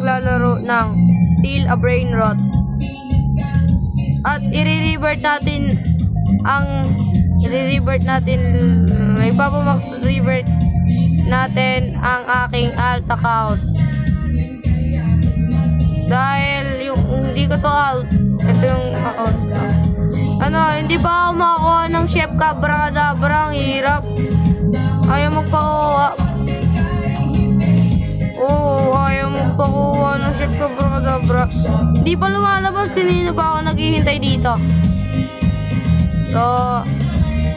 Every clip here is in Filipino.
Maglalaro ng Steal a Brain Rot. At i-revert natin ipapamax revert natin ang aking alt account. Dahil yung hindi ko to alt, ito yung account ko. Hindi pa ako makakuha ng Chef Abracadabra, ang hirap. Ayaw magpakuha. Ayaw magpakuha ng Chef Abracadabra. Hindi pa lumalabas, kanina pa ako naghihintay dito. So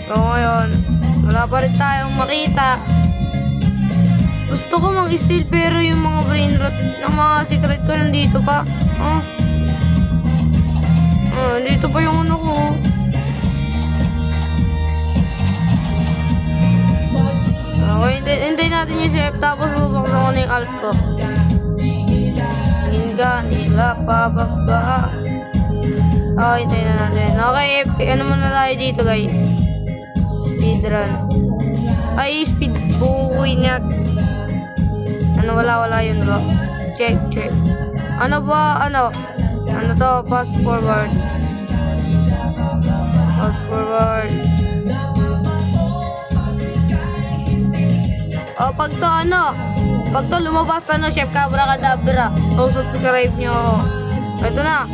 ngayon, wala pa rin tayong makita. Gusto ko mag-steal pero yung mga brain rot ng mga secret ko nandito pa. Dito pa yung ano ko. Okay, hintayin natin yung chef tapos bubuksan ko na yung alt ko. Hingga nila pababa. Hintayin na natin. Okay, ano muna tayo dito guys? Speedrun. Speed buhay niya. Wala yun bro. Check. Ano to? Fast forward. Pag to lumabas Chef Abracadabra. Subscribe nyo. Ito na.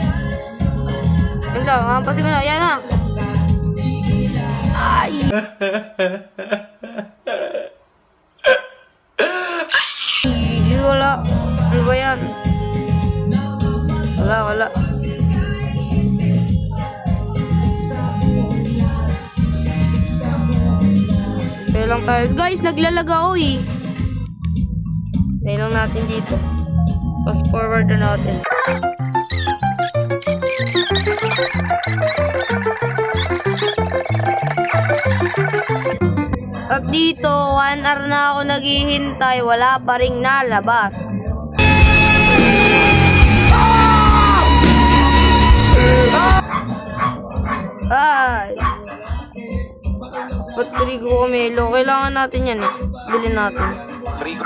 Yan lang, hampasin ko na. Yan na. Ay! Wala. Ano ba yan? Wala. Kaya lang tayo. Guys, naglalag ako eh. Kaya lang natin dito. Fast forward na natin. At dito, 1 hour na ako naghihintay, wala pa ring nalabas. Ay! Ba't Frigo Camelo? Kailangan natin yan eh. Bilhin natin. Frigo.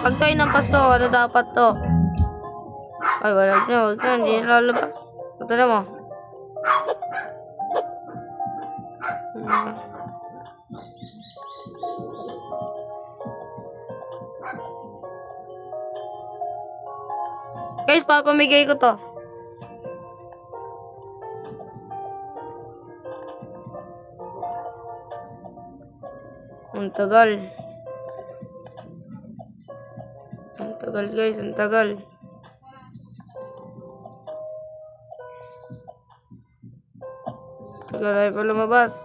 Pag tayo ng pasto, ano dapat to? Ay, wag na. Hindi na lalabas. Ito na mo. Guys, papamigay ko to. Ang tagal guys, ang tagal. Tagal ay pa lumabas.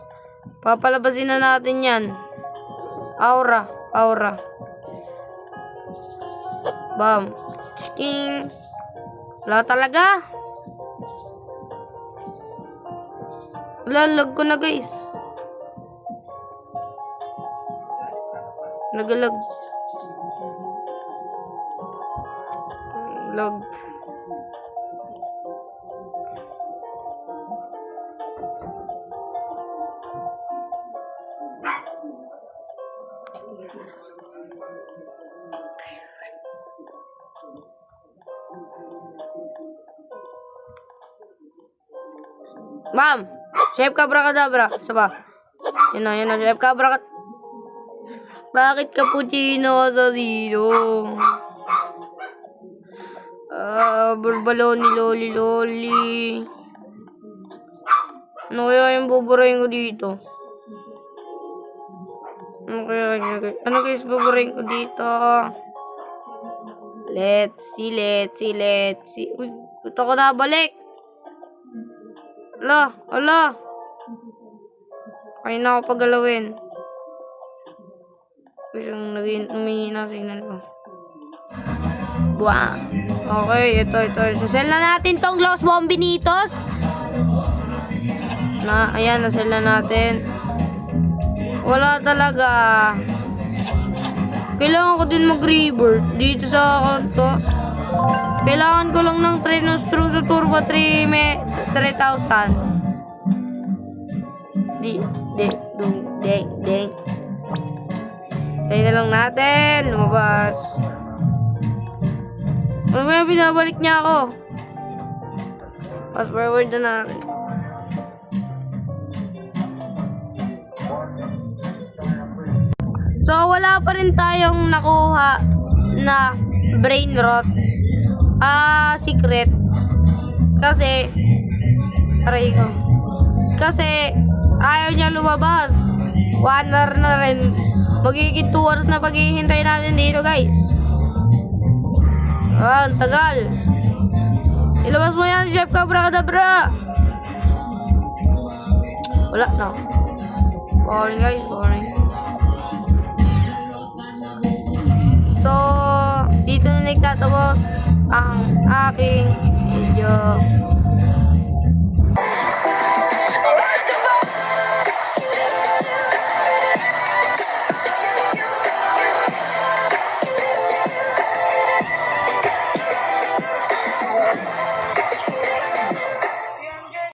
Papalabasin na natin yan. Aura. Bam. Chiking. Wala talaga. Lalag ko na guys. Nagalag. Lag. Bam! Chef Abracadabra. Isa pa. Yun na. Chef Abracadabra. Bakit cappuccino sa dito? Burbaloni loli. Ano kaya yung buburahin ko dito? Ano guys buburahin ko dito? Let's see. Uy, ito ko na balik. Ala. Kaya na ako pagalawin. Kasi umihina signal ko. Buwang. Okay, ito. Sasell na natin tong Los Bombinitos. Ayan, nasell na natin. Wala talaga. Kailangan ko din mag-revert dito sa account ko. Kailangan ko lang ng Nostromo Turbo 3,000. Ding. Tayo na lang natin. Lumabas. Mamaya binabalik niya ako. Fast forward na natin. So, wala pa rin tayong nakuha na brain rot. Secret. Kasi, aray ko. Kasi, ayaw niya lumabas. 1 hour na rin. Magiging 2 hours na paghihintay natin dito, guys. Ang tagal. Ilabas mo yan, Chef Abracadabra. Wala na. Boring, guys. Boring. So, dito na nagtatapos ang aking video.